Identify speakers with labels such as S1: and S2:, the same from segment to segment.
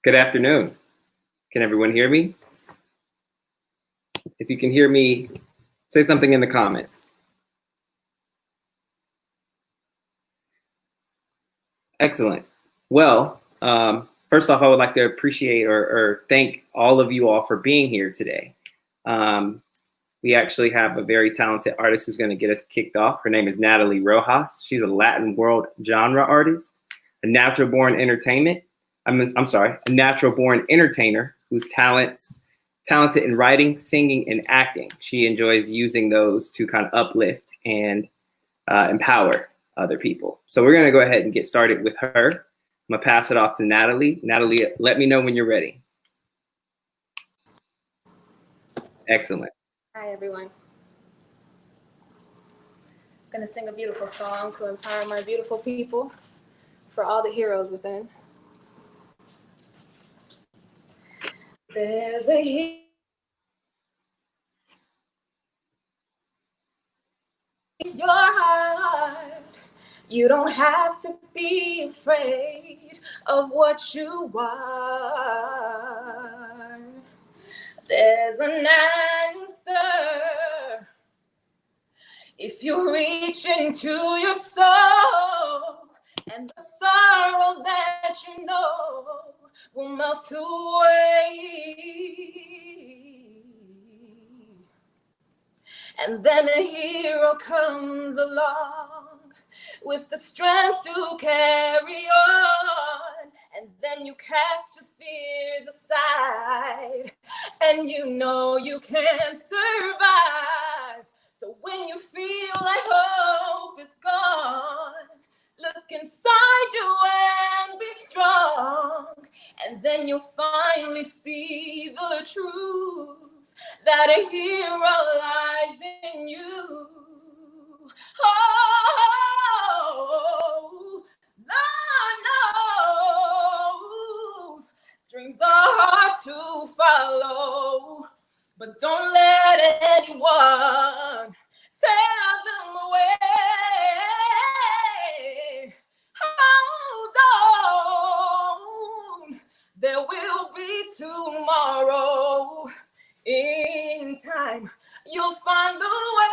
S1: Good afternoon. Can everyone hear me? If you can hear me, say something in the comments. Excellent. Well, first off, I would like to appreciate or thank all of you all for being here today. We actually have a very talented artist who's going to get us kicked off. Her name is Natalie Rojas. She's a Latin world genre artist, a natural-born entertainer whose talented in writing, singing, and acting. She enjoys using those to kind of uplift and empower other people. So we're going to go ahead and get started with her. I'm going to pass it off to Natalie. Natalie, let me know when you're ready. Excellent.
S2: Hi, everyone. I'm going to sing a beautiful song to empower my beautiful people, for all the heroes within. There's a hero in your heart. You don't have to be afraid of what you are. There's an answer if you reach into your soul, and the sorrow that you know will melt away. And then a hero comes along with the strength to carry on. And then you cast your fears aside, and you know you can survive. So when you feel like hope is gone, look inside you and be strong. And then you'll finally see the truth, that a hero lies in you. Oh, Lord knows dreams are hard to follow, but don't let anyone tear them away. Hold on, there will be tomorrow. In time, you'll find the way.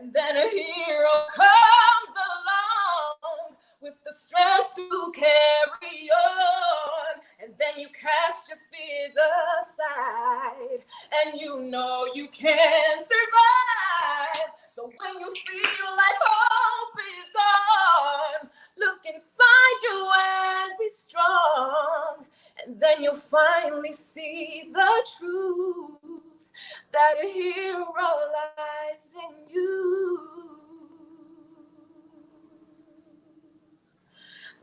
S2: And then a hero comes along with the strength to carry on. And then you cast your fears aside, and you know you can survive. So when you feel like hope is gone, look inside you and be strong. And then you'll finally see the truth, that a hero lies in you.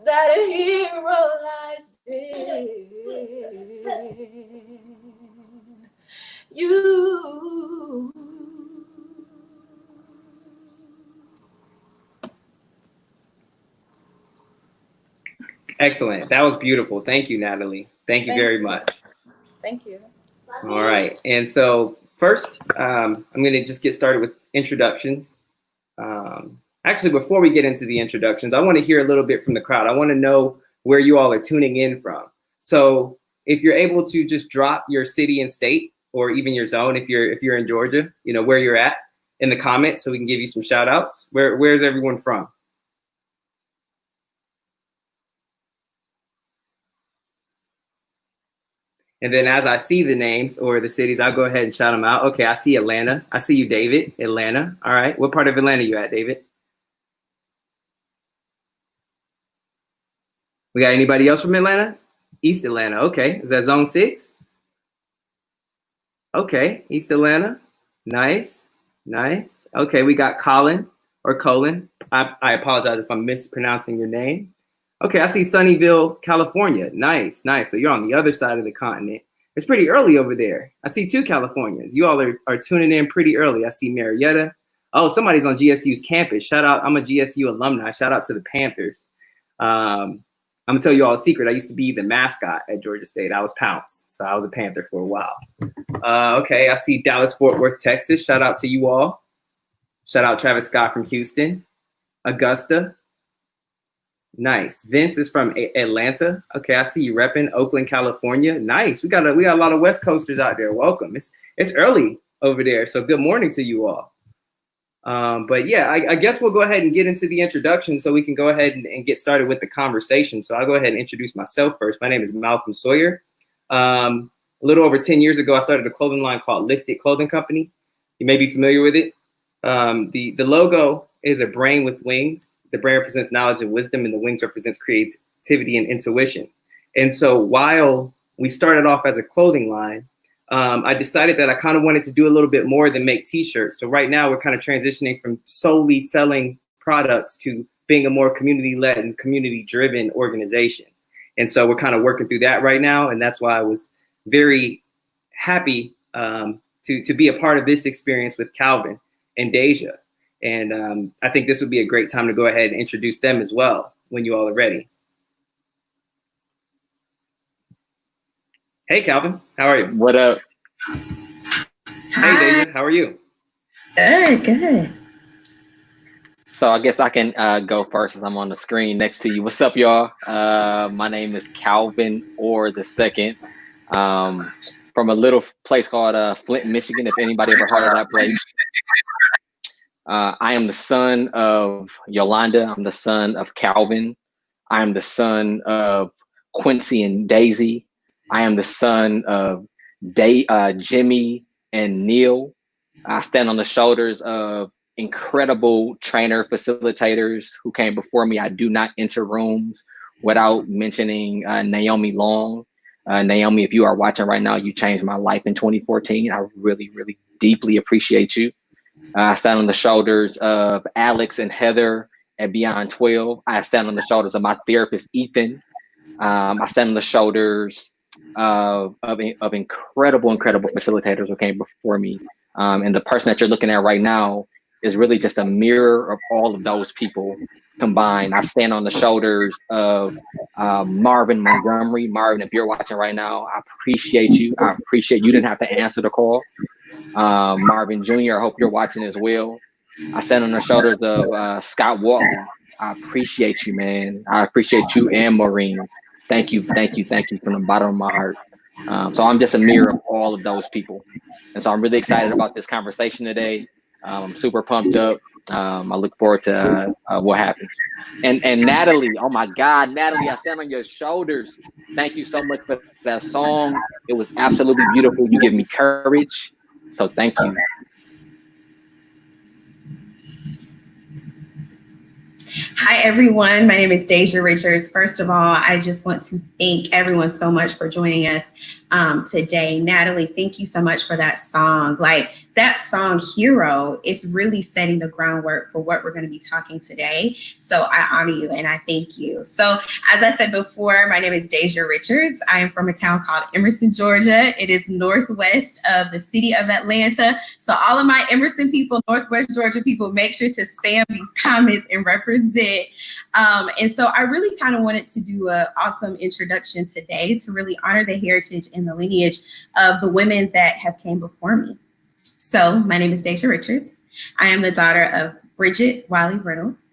S2: That a hero lies in you.
S1: Excellent. That was beautiful. Thank you, Natalie. Thank you very much.
S2: Thank you.
S1: All right. And so first, I'm going to just get started with introductions. Actually, before we get into the introductions, I want to hear a little bit from the crowd. I want to know where you all are tuning in from. So if you're able to just drop your city and state, or even your zone, if you're in Georgia, you know, where you're at in the comments, so we can give you some shout outs. Where's everyone from? And then as I see the names or the cities, I'll go ahead and shout them out. Okay, I see Atlanta. I see you, David. Atlanta. All right. What part of Atlanta you at, David? We got anybody else from Atlanta? East Atlanta. Okay. Is that zone 6? Okay. East Atlanta. Nice. Nice. Okay. We got Colin or Colin. I apologize if I'm mispronouncing your name. Okay, I see Sunnyvale, California. Nice, nice. So you're on the other side of the continent. It's pretty early over there. I see 2 Californians. You all are tuning in pretty early. I see Marietta. Oh, somebody's on GSU's campus. Shout out. I'm a GSU alumni. Shout out to the Panthers. I'm going to tell you all a secret. I used to be the mascot at Georgia State. I was Pounce, so I was a Panther for a while. Okay, I see Dallas, Fort Worth, Texas. Shout out to you all. Shout out Travis Scott from Houston. Augusta. Nice. Vince is from Atlanta. Okay, I see you repping Oakland, California. Nice. We got a lot of West Coasters out there. Welcome. It's early over there, so good morning to you all. But yeah, I guess we'll go ahead and get into the introduction so we can go ahead and get started with the conversation. So I'll go ahead and introduce myself first. My name is Malcolm Sawyer. A little over 10 years ago, I started a clothing line called Lifted Clothing Company. You may be familiar with it. The logo is a brain with wings. The brain represents knowledge and wisdom, and the wings represents creativity and intuition. And so while we started off as a clothing line, I decided that I kind of wanted to do a little bit more than make t-shirts. So right now we're kind of transitioning from solely selling products to being a more community-led and community-driven organization. And so we're kind of working through that right now. And that's why I was very happy to be a part of this experience with Calvin and Deja. And I think this would be a great time to go ahead and introduce them as well when you all are ready. Hey, Calvin, how are you?
S3: What up?
S1: Hey, Deja, how are you?
S2: Good.
S3: So I guess I can go first as I'm on the screen next to you. What's up, y'all? My name is Calvin Orr II, from a little place called Flint, Michigan, if anybody ever heard of that place. I am the son of Yolanda. I'm the son of Calvin. I am the son of Quincy and Daisy. I am the son of Jimmy and Neil. I stand on the shoulders of incredible trainer facilitators who came before me. I do not enter rooms without mentioning Naomi Long. Naomi, if you are watching right now, you changed my life in 2014. I really, really deeply appreciate you. I stand on the shoulders of Alex and Heather at Beyond 12. I stand on the shoulders of my therapist, Ethan. I stand on the shoulders of incredible facilitators who came before me. And the person that you're looking at right now is really just a mirror of all of those people combined. I stand on the shoulders of Marvin Montgomery. Marvin, if you're watching right now, I appreciate you. I appreciate you didn't have to answer the call. Marvin Jr., I hope you're watching as well. I stand on the shoulders of Scott Walton. I appreciate you, man. I appreciate you and Maureen. Thank you from the bottom of my heart. So I'm just a mirror of all of those people. And so I'm really excited about this conversation today. I'm super pumped up. I look forward to what happens. And Natalie, oh my God, Natalie, I stand on your shoulders. Thank you so much for that song. It was absolutely beautiful. You give me courage. So thank you.
S2: Hi, everyone. My name is Deja Richards. First of all, I just want to thank everyone so much for joining us today. Natalie, thank you so much for that song. Like, that song, Hero, is really setting the groundwork for what we're going to be talking today. So I honor you and I thank you. So as I said before, my name is Deja Richards. I am from a town called Emerson, Georgia. It is northwest of the city of Atlanta. So all of my Emerson people, Northwest Georgia people, make sure to spam these comments and represent. And so I really kind of wanted to do an awesome introduction today to really honor the heritage and the lineage of the women that have came before me. So my name is Deja Richards. I am the daughter of Bridget Wiley Reynolds.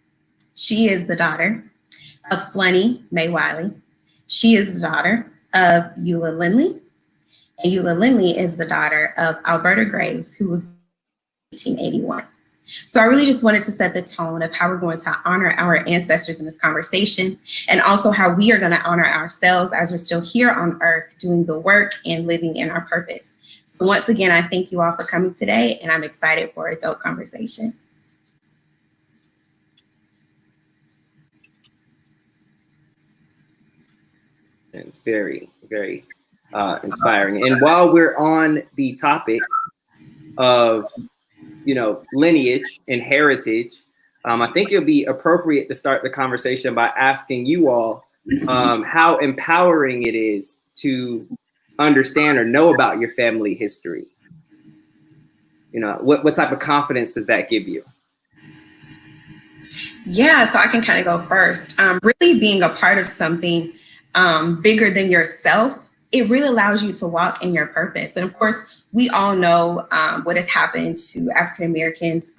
S2: She is the daughter of Flunny May Wiley. She is the daughter of Eula Lindley. And Eula Lindley is the daughter of Alberta Graves, who was 1881. So I really just wanted to set the tone of how we're going to honor our ancestors in this conversation, and also how we are going to honor ourselves as we're still here on earth doing the work and living in our purpose. So once again, I thank you all for coming today, and I'm excited for a dope conversation.
S1: It's very, very inspiring. And while we're on the topic of, lineage and heritage, I think it'll be appropriate to start the conversation by asking you all how empowering it is to understand or know about your family history. What type of confidence does that give you?
S2: Yeah, so I can kind of go first. Really being a part of something bigger than yourself, it really allows you to walk in your purpose. And of course, we all know what has happened to African Americans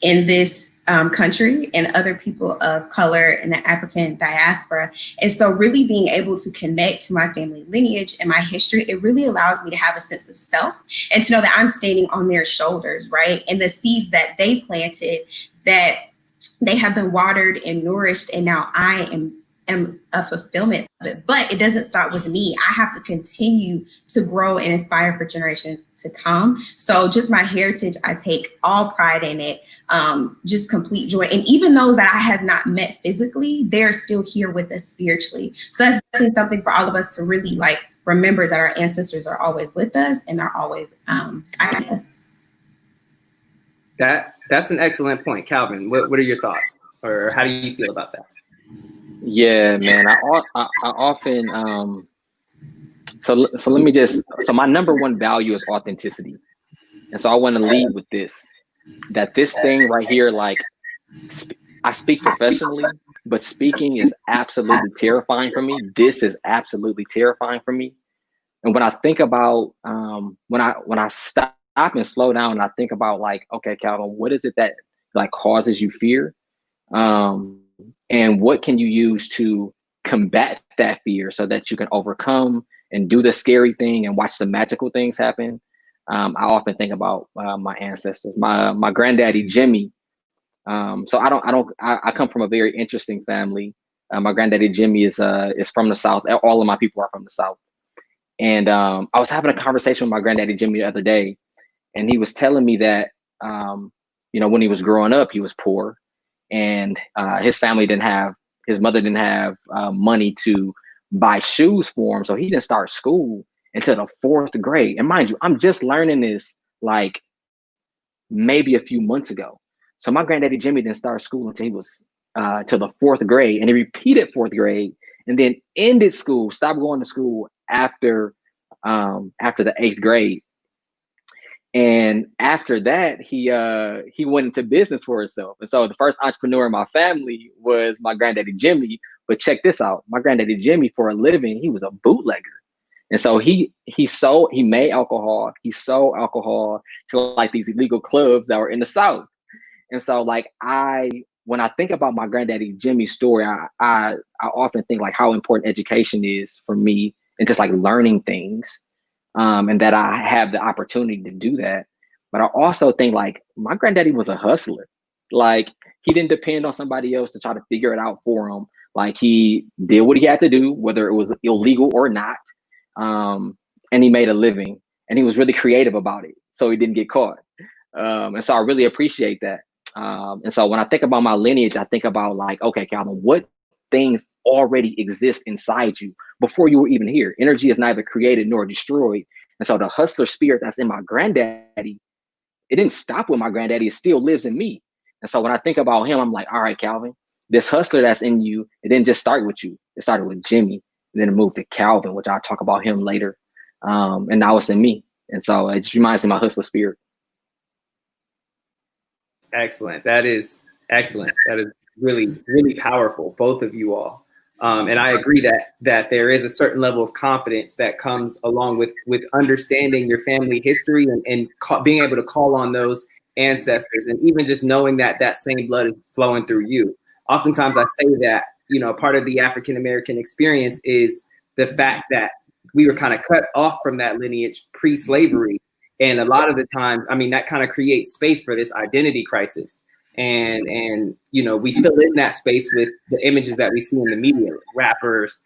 S4: in this country and other people of color in the African diaspora. And so really being able to connect to my family lineage and my history, it really allows me to have a sense of self and to know that I'm standing on their shoulders, right? And the seeds that they planted, that they have been watered and nourished, and now I am a fulfillment of it. But it doesn't stop with me. I have to continue to grow and inspire for generations to come. So just my heritage, I take all pride in it, just complete joy. And even those that I have not met physically, they're still here with us spiritually. So that's definitely something for all of us to really like remember, is that our ancestors are always with us and are always guiding us.
S1: That's an excellent point, Calvin. What are your thoughts, or how do you feel about that?
S3: Yeah, man. I often so let me just, so my number one value is authenticity, and so I want to lead with this, that this thing right here, like I speak professionally, but speaking is absolutely terrifying for me. This is absolutely terrifying for me. And when I think about when I stop and slow down and I think about like, okay, Calvin, what is it that like causes you fear? And what can you use to combat that fear so that you can overcome and do the scary thing and watch the magical things happen? I often think about my ancestors, my granddaddy Jimmy. So I come from a very interesting family. My granddaddy Jimmy is from the South. All of my people are from the South. And I was having a conversation with my granddaddy Jimmy the other day, and he was telling me that when he was growing up, he was poor. And his family his mother didn't have money to buy shoes for him. So he didn't start school until the 4th grade. And mind you, I'm just learning this like maybe a few months ago. So my granddaddy Jimmy didn't start school until he was till the 4th grade. And he repeated 4th grade and then ended school, stopped going to school after the 8th grade. And after that, he went into business for himself. And so the first entrepreneur in my family was my granddaddy Jimmy. But check this out. My granddaddy Jimmy, for a living, he was a bootlegger. And so he made alcohol. He sold alcohol to like these illegal clubs that were in the South. And so like when I think about my granddaddy Jimmy's story, I often think like how important education is for me and just like learning things. And that I have the opportunity to do that. But I also think like my granddaddy was a hustler. Like he didn't depend on somebody else to try to figure it out for him. Like he did what he had to do, whether it was illegal or not. And he made a living, and he was really creative about it, so he didn't get caught. And so I really appreciate that. And so when I think about my lineage, I think about like, okay, Calvin, what things already exist inside you before you were even here? Energy is neither created nor destroyed. And so the hustler spirit that's in my granddaddy, it didn't stop with my granddaddy, it still lives in me. And so when I think about him, I'm like, all right, Calvin, this hustler that's in you, it didn't just start with you. It started with Jimmy, and then it moved to Calvin, which I'll talk about him later. And now it's in me. And so it just reminds me of my hustler spirit.
S1: Excellent. That is excellent. That is really, really powerful, both of you all. And I agree that there is a certain level of confidence that comes along with understanding your family history and being able to call on those ancestors, and even just knowing that that same blood is flowing through you. Oftentimes I say that, part of the African American experience is the fact that we were kind of cut off from that lineage pre-slavery. And a lot of the time, that kind of creates space for this identity crisis. And we fill in that space with the images that we see in the media, rappers,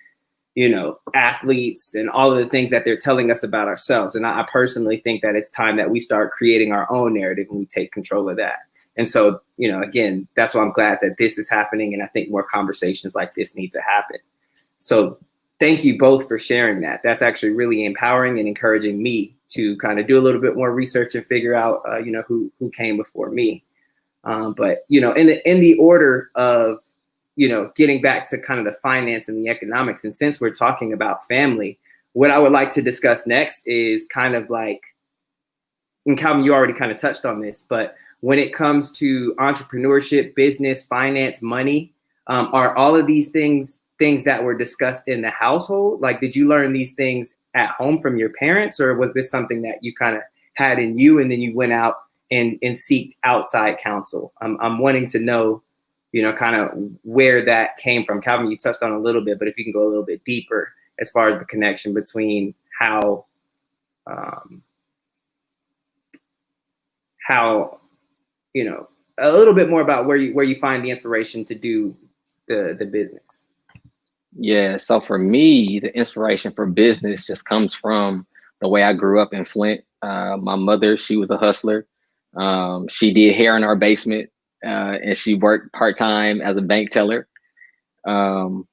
S1: athletes, and all of the things that they're telling us about ourselves. And I personally think that it's time that we start creating our own narrative and we take control of that. And so, again, that's why I'm glad that this is happening. And I think more conversations like this need to happen. So thank you both for sharing that. That's actually really empowering and encouraging me to kind of do a little bit more research and figure out, who came before me. But, in the order of, getting back to kind of the finance and the economics, and since we're talking about family, what I would like to discuss next is kind of like, and Calvin, you already kind of touched on this, but when it comes to entrepreneurship, business, finance, money, are all of these things that were discussed in the household? Like, did you learn these things at home from your parents, or was this something that you kind of had in you and then you went out and seeked outside counsel? I'm wanting to know, you know, kind of where that came from. Calvin, you touched on a little bit, but if you can go a little bit deeper as far as the connection between how, you know, a little bit more about where you find the inspiration to do the business.
S3: Yeah, so for me, the inspiration for business just comes from the way I grew up in Flint. My mother, she was a hustler. She did hair in our basement, and she worked part-time as a bank teller. My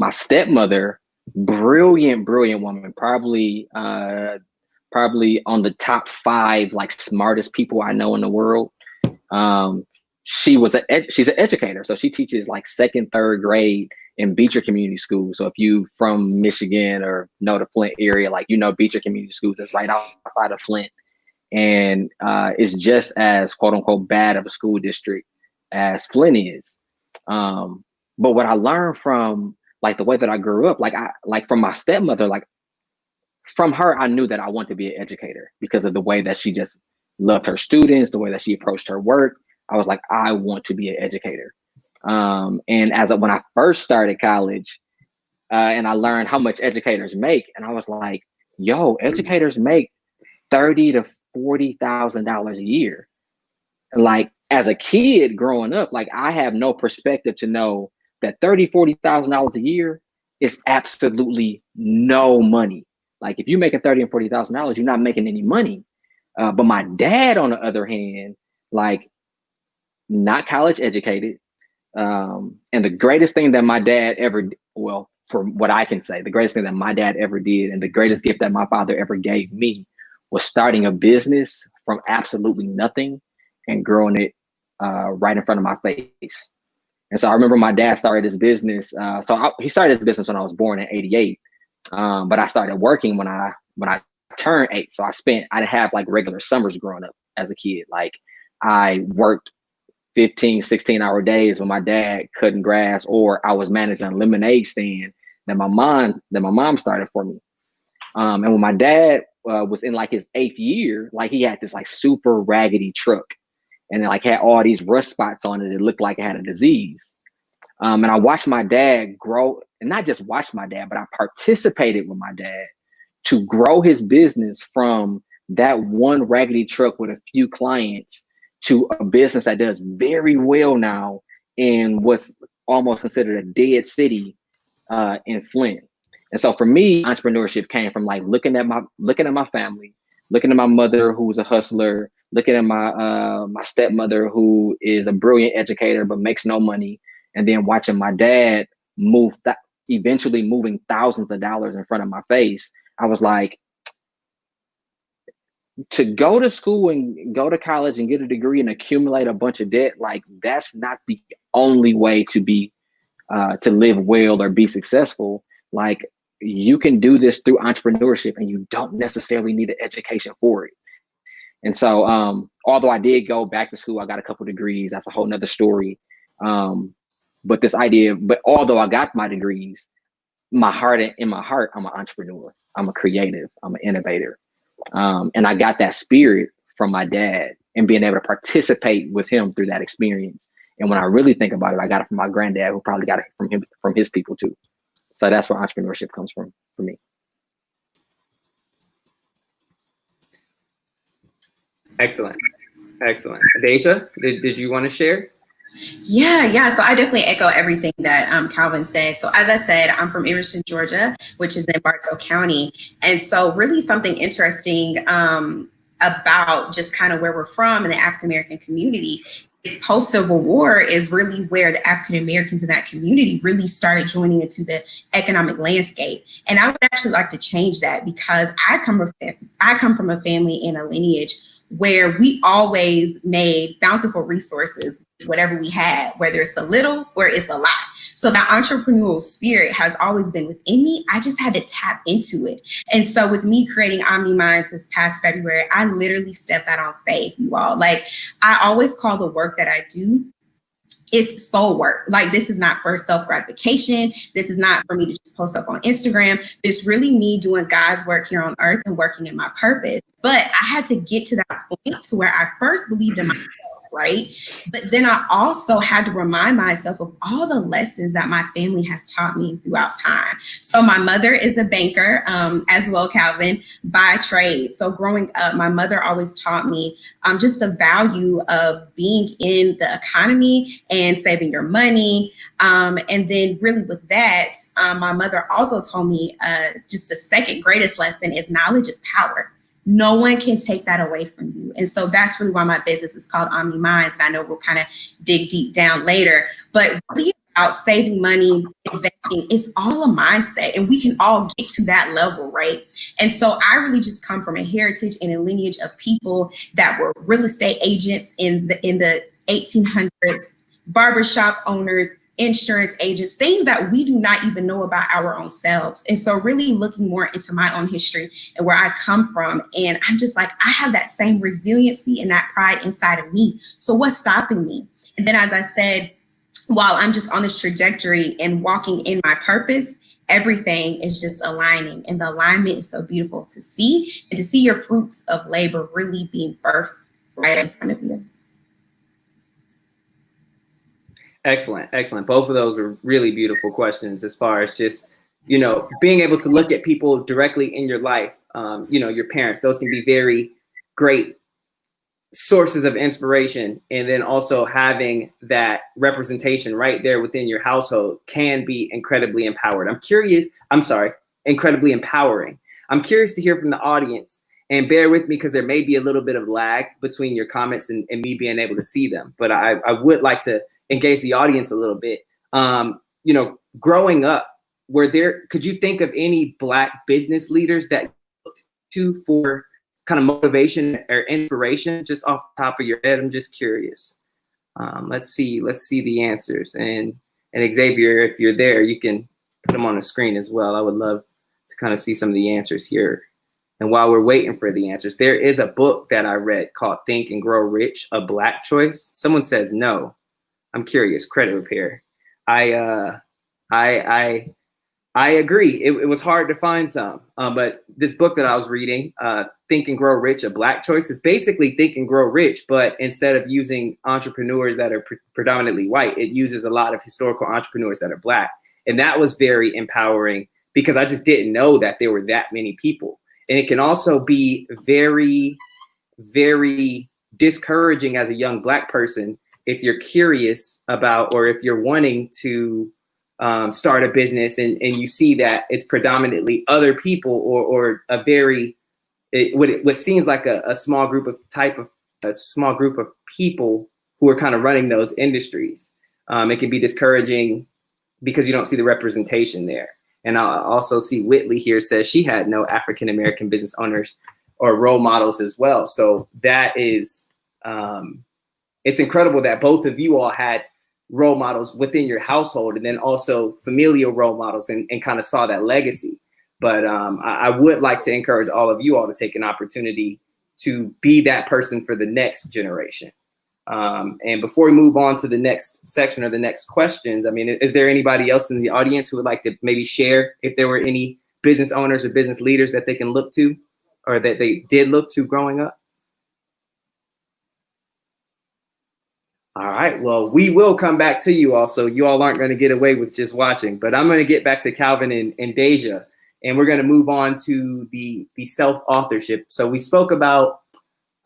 S3: stepmother, brilliant woman, probably on the top 5 like smartest people I know in the world. She's an educator, so she teaches like 2nd, 3rd grade in Beecher Community School. So if you from Michigan or know the Flint area, like, you know, Beecher Community Schools is right outside of Flint, and it's just as quote unquote bad of a school district as Flint is. But what I learned from like the way that I grew up, like from my stepmother, like from her, I knew that I wanted to be an educator because of the way that she just loved her students, the way that she approached her work. I was like, I want to be an educator. And when I first started college, and I learned how much educators make, and I was like, yo, educators make $30,000 to $40,000 a year. Like, as a kid growing up, like, I have no perspective to know that $30,000, $40,000 a year is absolutely no money. Like, if you're making $30,000 and $40,000, you're not making any money. But my dad, on the other hand, like, not college educated. And the greatest thing that my dad ever, well, from what I can say, the greatest thing that my dad ever did and the greatest gift that my father ever gave me was starting a business from absolutely nothing and growing it right in front of my face. And so I remember my dad started his business. He started his business when I was born in '88. But I started working when I turned 8. So I didn't have like regular summers growing up as a kid. Like, I worked 15, 16-hour days with my dad cutting grass, or I was managing a lemonade stand that my mom started for me. And when my dad was in like his 8th year, like, he had this like super raggedy truck, and it like had all these rust spots on it. It looked like it had a disease. And I watched my dad grow, and not just watched my dad, but I participated with my dad to grow his business from that one raggedy truck with a few clients to a business that does very well now in what's almost considered a dead city in Flint. And so for me, entrepreneurship came from like looking at my family, looking at my mother, who's a hustler, looking at my stepmother, who is a brilliant educator but makes no money, and then watching my dad eventually moving thousands of dollars in front of my face. I was like, to go to school and go to college and get a degree and accumulate a bunch of debt, like, that's not the only way to live well or be successful. Like, you can do this through entrepreneurship, and you don't necessarily need an education for it. And so, although I did go back to school, I got a couple degrees. That's a whole nother story. But although I got my degrees, in my heart, I'm an entrepreneur. I'm a creative. I'm an innovator. And I got that spirit from my dad and being able to participate with him through that experience. And when I really think about it, I got it from my granddad, who probably got it from his people too. So that's where entrepreneurship comes from for me.
S1: Excellent. Deja, did you want to share?
S4: Yeah. So I definitely echo everything that Calvin said. So as I said, I'm from Emerson, Georgia, which is in Bartow County. And so really something interesting about just kind of where we're from in the African-American community is post-Civil War is really where the African-Americans in that community really started joining into the economic landscape. And I would actually like to change that, because I come from a family and a lineage where we always made bountiful resources, whatever we had, whether it's a little or it's a lot. So that entrepreneurial spirit has always been within me. I just had to tap into it. And so with me creating Omni Minds this past February, I literally stepped out on faith, you all. Like, I always call the work that I do it's soul work. Like, this is not for self-gratification. This is not for me to just post up on Instagram. It's really me doing God's work here on earth and working in my purpose. But I had to get to that point to where I first believed in myself, right? But then I also had to remind myself of all the lessons that my family has taught me throughout time. So my mother is a banker, as well, Calvin, by trade. So growing up, my mother always taught me just the value of being in the economy and saving your money. And then really with that, my mother also told me just the second greatest lesson is knowledge is power. No one can take that away from you. And so that's really why my business is called Omni Minds. And I know we'll kind of dig deep down later, but really about saving money, investing, it's all a mindset, and we can all get to that level, right? And so I really just come from a heritage and a lineage of people that were real estate agents in the 1800s, barbershop owners, insurance agents, things that we do not even know about our own selves. And so really looking more into my own history and where I come from. And I'm just like, I have that same resiliency and that pride inside of me. So what's stopping me? And then, as I said, while I'm just on this trajectory and walking in my purpose, everything is just aligning. And the alignment is so beautiful to see, and to see your fruits of labor really being birthed right in front of you.
S1: Excellent, excellent. Both of those were really beautiful questions as far as just, you know, being able to look at people directly in your life, you know, your parents. Those can be very great sources of inspiration. And then also having that representation right there within your household can be incredibly empowered. Incredibly empowering. I'm curious to hear from the audience. And bear with me because there may be a little bit of lag between your comments and me being able to see them. But I would like to engage the audience a little bit. You know, growing up, could you think of any Black business leaders that you looked to for kind of motivation or inspiration, just off the top of your head? I'm just curious. Let's see the answers. And Xavier, if you're there, you can put them on the screen as well. I would love to kind of see some of the answers here. And while we're waiting for the answers, there is a book that I read called Think and Grow Rich, A Black Choice. Someone says no. I'm curious. Credit repair. I agree. It was hard to find some, but this book that I was reading, Think and Grow Rich, A Black Choice, is basically Think and Grow Rich, but instead of using entrepreneurs that are predominantly white, it uses a lot of historical entrepreneurs that are Black. And that was very empowering because I just didn't know that there were that many people. And it can also be very, very discouraging as a young Black person if you're curious about, or if you're wanting to start a business and you see that it's predominantly other people or a very, what seems like a small group of people who are kind of running those industries. It can be discouraging because you don't see the representation there. And I also see Whitley here says she had no African-American business owners or role models as well. So that is, it's incredible that both of you all had role models within your household and then also familial role models and kind of saw that legacy. But I would like to encourage all of you all to take an opportunity to be that person for the next generation. And before we move on to the next section or the next questions, I mean, is there anybody else in the audience who would like to maybe share if there were any business owners or business leaders that they can look to or that they did look to growing up? All right, well, we will come back to you all, so you all aren't going to get away with just watching, but I'm going to get back to Calvin and Deja, and we're going to move on to the self-authorship. So we spoke about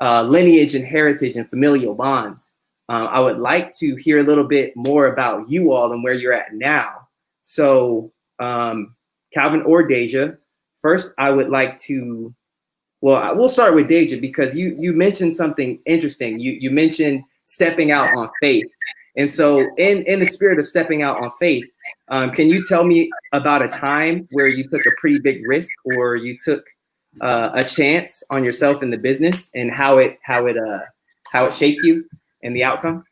S1: lineage and heritage and familial bonds. I would like to hear a little bit more about you all and where you're at now. So Calvin or Deja, first I would like to, well, we'll start with Deja because you mentioned something interesting. You mentioned stepping out on faith. And so in the spirit of stepping out on faith, can you tell me about a time where you took a pretty big risk or you took a chance on yourself in the business and how it shaped you and the outcome?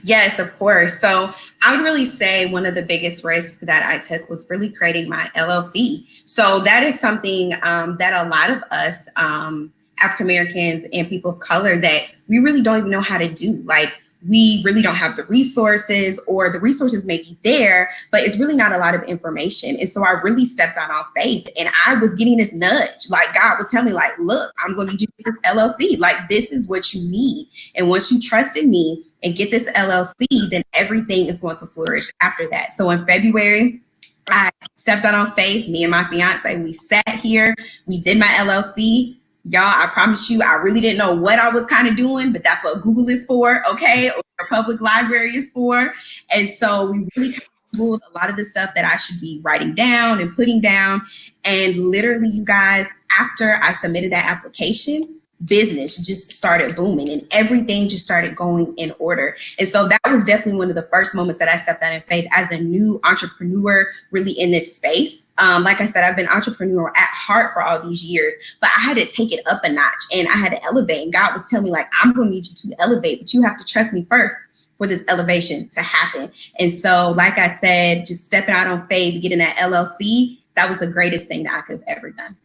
S4: Yes, of course. So I would really say one of the biggest risks that I took was really creating my LLC. So that is something that a lot of us African Americans and people of color that we really don't even know how to do. Like, we really don't have the resources, or the resources may be there, but it's really not a lot of information. And so I really stepped out on faith, and I was getting this nudge. Like God was telling me, like, look, I'm going to need you to get this LLC. Like, this is what you need. And once you trust in me and get this LLC, then everything is going to flourish after that. So in February, I stepped out on faith. Me and my fiance, we sat here, we did my LLC. Y'all, I promise you, I really didn't know what I was kind of doing, but that's what Google is for, okay? Or public library is for. And so we really kind of Googled a lot of the stuff that I should be writing down and putting down. And literally, you guys, after I submitted that application, business just started booming and everything just started going in order. And so that was definitely one of the first moments that I stepped out in faith as a new entrepreneur really in this space. Like I said, I've been entrepreneur at heart for all these years, but I had to take it up a notch and I had to elevate. And God was telling me, like, I'm going to need you to elevate, but you have to trust me first for this elevation to happen. And so, like I said, just stepping out on faith, getting that LLC, that was the greatest thing that I could have ever done.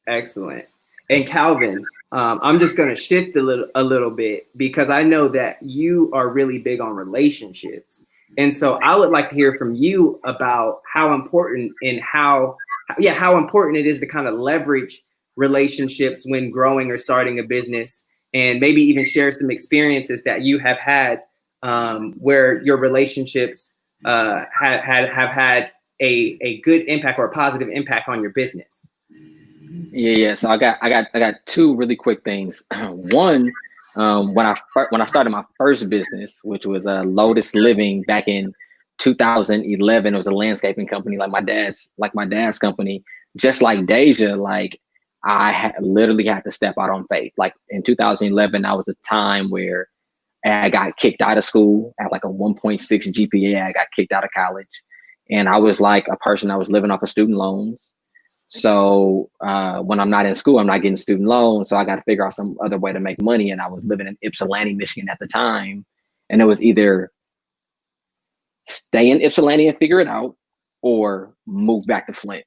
S1: Excellent. And Calvin, I'm just going to shift a little bit because I know that you are really big on relationships. And so I would like to hear from you about how important how important it is to kind of leverage relationships when growing or starting a business, and maybe even share some experiences that you have had where your relationships have had a good impact or a positive impact on your business.
S3: Yeah. So I got two really quick things. One, when I started my first business, which was Lotus Living back in 2011, it was a landscaping company like my dad's company. Just like Deja, like I literally had to step out on faith. Like in 2011, that was a time where I got kicked out of school at like a 1.6 GPA. I got kicked out of college, and I was like a person that was living off of student loans. So when I'm not in school, I'm not getting student loans. So I got to figure out some other way to make money. And I was living in Ypsilanti, Michigan at the time. And it was either stay in Ypsilanti and figure it out or move back to Flint.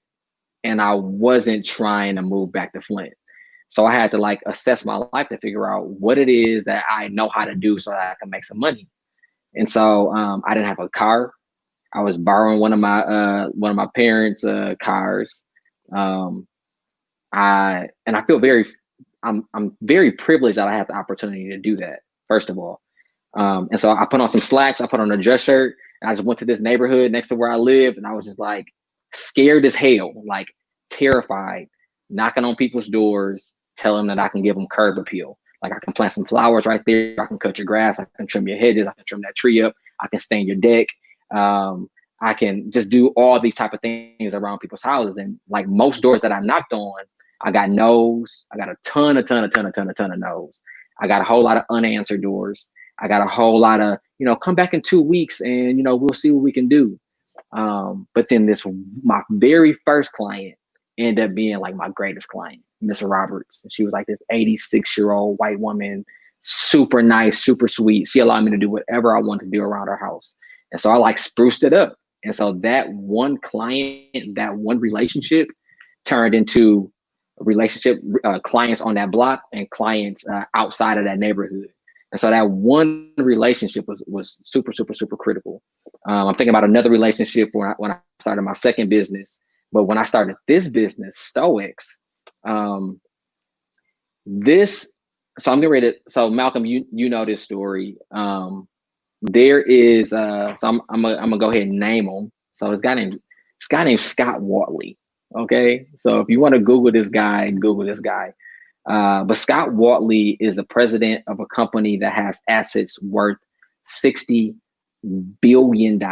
S3: And I wasn't trying to move back to Flint. So I had to like assess my life to figure out what it is that I know how to do so that I can make some money. And so I didn't have a car. I was borrowing one of my parents' cars. I feel I'm very privileged that I have the opportunity to do that, first of all. And so I put on some slacks, I put on a dress shirt, and I just went to this neighborhood next to where I live, and I was just like scared as hell, like terrified, knocking on people's doors, telling them that I can give them curb appeal. Like I can plant some flowers right there, I can cut your grass, I can trim your hedges, I can trim that tree up, I can stain your deck. I can just do all these type of things around people's houses. And like most doors that I knocked on, I got no's. I got a ton of no's. I got a whole lot of unanswered doors. I got a whole lot of, come back in 2 weeks and, we'll see what we can do. But then my very first client ended up being like my greatest client, Miss Roberts. She was like this 86-year-old white woman, super nice, super sweet. She allowed me to do whatever I wanted to do around her house. And so I like spruced it up. And so that one client, that one relationship turned into a relationship, clients on that block and clients outside of that neighborhood. And so that one relationship was super, super, super critical. I'm thinking about another relationship when I started my second business. But when I started this business, Stoics, so I'm getting ready to, so Malcolm, you know this story. There is so I'm gonna go ahead and name him. So this guy named Scott Watley. Okay, so if you want to Google this guy, Google this guy. But Scott Watley is the president of a company that has assets worth $60 billion,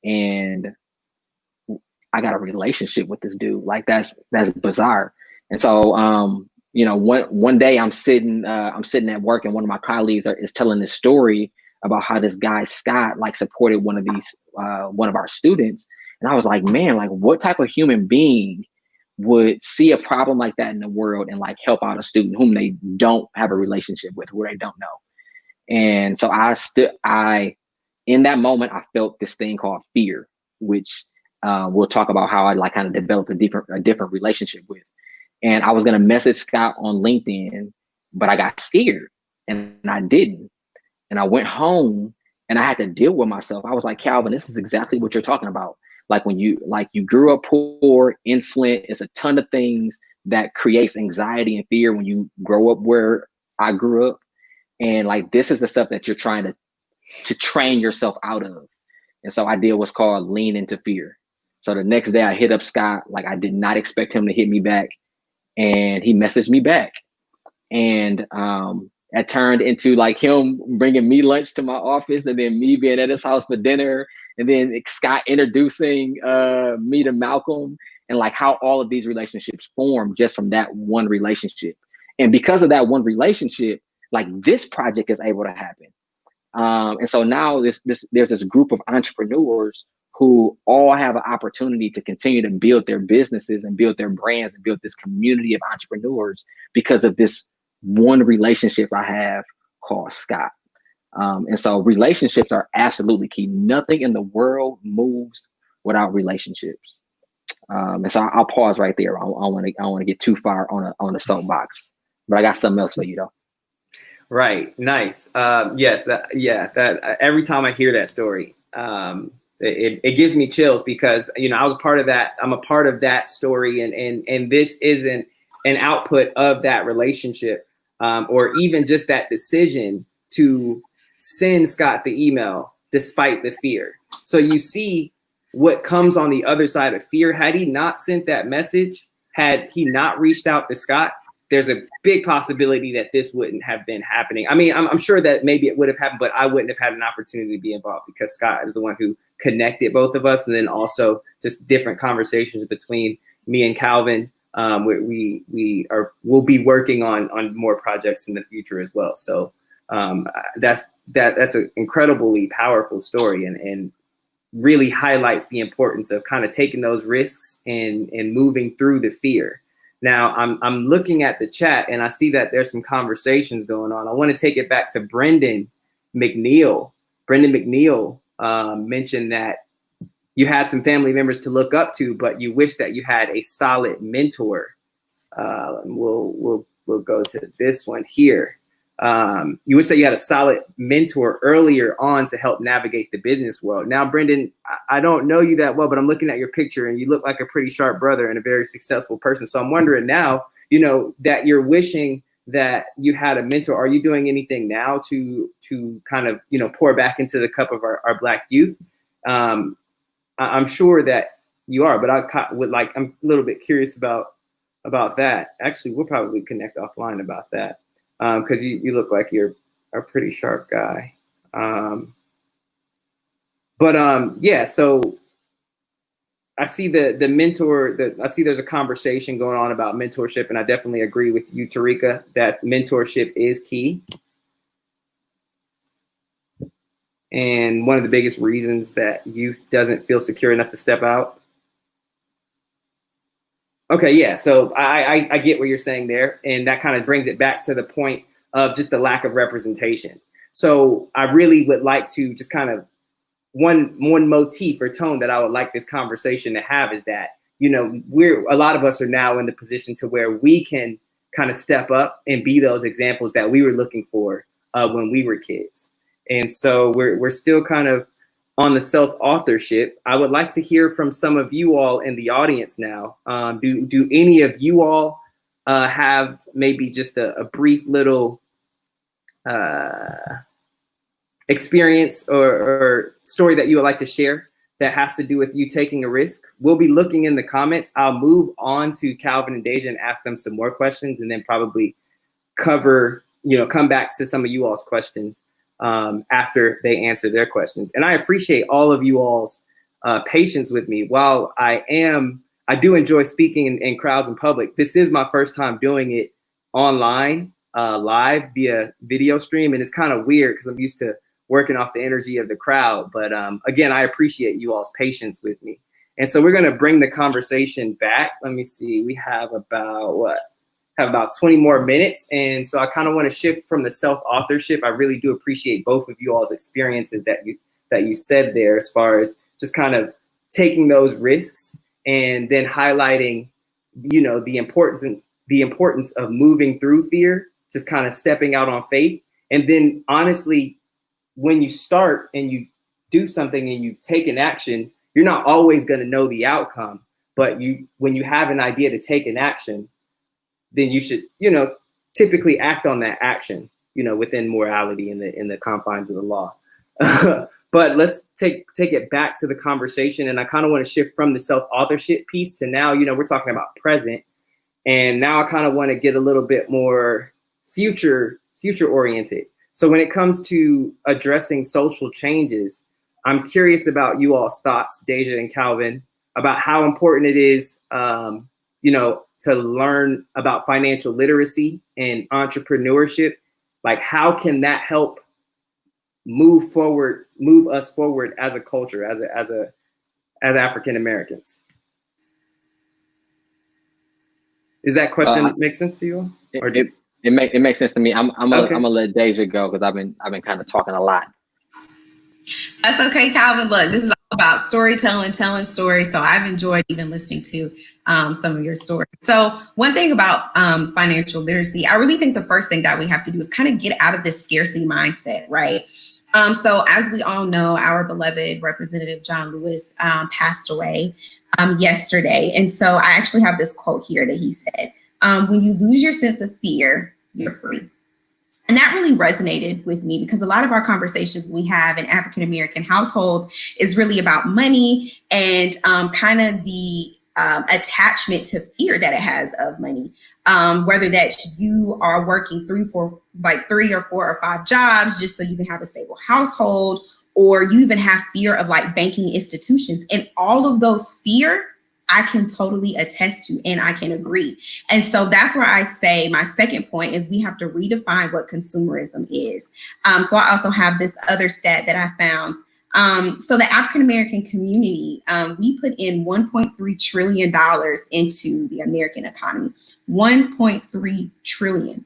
S3: and I got a relationship with this dude. Like that's bizarre. And so one day I'm sitting at work, and one of my colleagues is telling this story about how this guy Scott like supported one of our students. And I was like, man, like what type of human being would see a problem like that in the world and like help out a student whom they don't have a relationship with, who they don't know? And so in that moment, I felt this thing called fear, which we'll talk about how I like kind of developed a different relationship with. And I was going to message Scott on LinkedIn, but I got scared and I didn't. And I went home and I had to deal with myself. I was like, Calvin, this is exactly what you're talking about. Like when you grew up poor in Flint, it's a ton of things that creates anxiety and fear when you grow up where I grew up. And like, this is the stuff that you're trying to train yourself out of. And so I did what's called lean into fear. So the next day I hit up Scott, like I did not expect him to hit me back. And he messaged me back. And it turned into like him bringing me lunch to my office, and then me being at his house for dinner, and then Scott introducing me to Malcolm, and like how all of these relationships form just from that one relationship. And because of that one relationship, like this project is able to happen. And so now there's this group of entrepreneurs who all have an opportunity to continue to build their businesses and build their brands and build this community of entrepreneurs because of this one relationship I have called Scott. And so relationships are absolutely key. Nothing in the world moves without relationships. And so I'll pause right there. I don't want to get too far on a soapbox, but I got something else for you though.
S1: Right. Nice. Yes. That every time I hear that story, it gives me chills because, you know, I was part of that. I'm a part of that story. And this isn't an output of that relationship, or even just that decision to send Scott the email despite the fear. So you see what comes on the other side of fear. Had he not sent that message, had he not reached out to Scott, there's a big possibility that this wouldn't have been happening. I mean, I'm sure that maybe it would have happened, but I wouldn't have had an opportunity to be involved because Scott is the one who connected both of us. And then also just different conversations between me and Calvin. We'll be working on more projects in the future as well. So that's an incredibly powerful story and really highlights the importance of kind of taking those risks and moving through the fear. Now I'm looking at the chat and I see that there's some conversations going on. I want to take it back to Brendan McNeil. Brendan McNeil mentioned that you had some family members to look up to, but you wish that you had a solid mentor. We'll go to this one here. You wish that you had a solid mentor earlier on to help navigate the business world. Now, Brendan, I don't know you that well, but I'm looking at your picture and you look like a pretty sharp brother and a very successful person. So I'm wondering now, you know, that you're wishing that you had a mentor. Are you doing anything now to kind of, you know, pour back into the cup of our Black youth? I'm sure that you are, but I'm a little bit curious about that. Actually, we'll probably connect offline about that. Because you look like you're a pretty sharp guy. Yeah, so I see the mentor, I see there's a conversation going on about mentorship, and I definitely agree with you, Tarika, that mentorship is key. And one of the biggest reasons that youth doesn't feel secure enough to step out. Okay, yeah, so I get what you're saying there, and that kind of brings it back to the point of just the lack of representation. So I really would like to just kind of one motif or tone that I would like this conversation to have is that, you know, a lot of us are now in the position to where we can kind of step up and be those examples that we were looking for when we were kids. And so we're still kind of on the self-authorship. I would like to hear from some of you all in the audience now. Do any of you all have maybe just a brief little experience or story that you would like to share that has to do with you taking a risk? We'll be looking in the comments. I'll move on to Calvin and Deja and ask them some more questions, and then probably come back to some of you all's questions after they answer their questions. And I appreciate all of you all's patience with me. While I do enjoy speaking in crowds in public, this is my first time doing it online, live via video stream. And it's kind of weird because I'm used to working off the energy of the crowd. But again, I appreciate you all's patience with me. And so we're going to bring the conversation back. Let me see. We have about 20 more minutes. And so I kind of want to shift from the self-authorship. I really do appreciate both of you all's experiences that you said there, as far as just kind of taking those risks and then highlighting, you know, the importance of moving through fear, just kind of stepping out on faith. And then honestly, when you start and you do something and you take an action, you're not always going to know the outcome. But when you have an idea to take an action, then you should, typically act on that action, within morality in the confines of the law. But let's take it back to the conversation. And I kind of want to shift from the self-authorship piece to now, we're talking about present. And now I kind of want to get a little bit more future oriented. So when it comes to addressing social changes, I'm curious about you all's thoughts, Deja and Calvin, about how important it is, to learn about financial literacy and entrepreneurship. Like, how can that help move us forward as a culture, as African Americans? Does that question make sense to you?
S3: It makes sense to me. I'm gonna let Deja go because I've been kind of talking a lot.
S4: That's okay, Calvin. Look, this is all about storytelling, telling stories. So I've enjoyed even listening to some of your stories. So one thing about financial literacy, I really think the first thing that we have to do is kind of get out of this scarcity mindset, right? So as we all know, our beloved Representative John Lewis passed away yesterday. And so I actually have this quote here that he said, when you lose your sense of fear, you're free. And that really resonated with me because a lot of our conversations we have in African American households is really about money and kind of the attachment to fear that it has of money. Whether that's you are working 3 or 4 or 5 jobs just so you can have a stable household, or you even have fear of like banking institutions, and all of those fear I can totally attest to and I can agree. And so that's where I say my second point is we have to redefine what consumerism is. So I also have this other stat that I found. So the African American community, we put in $1.3 trillion into the American economy, 1.3 trillion.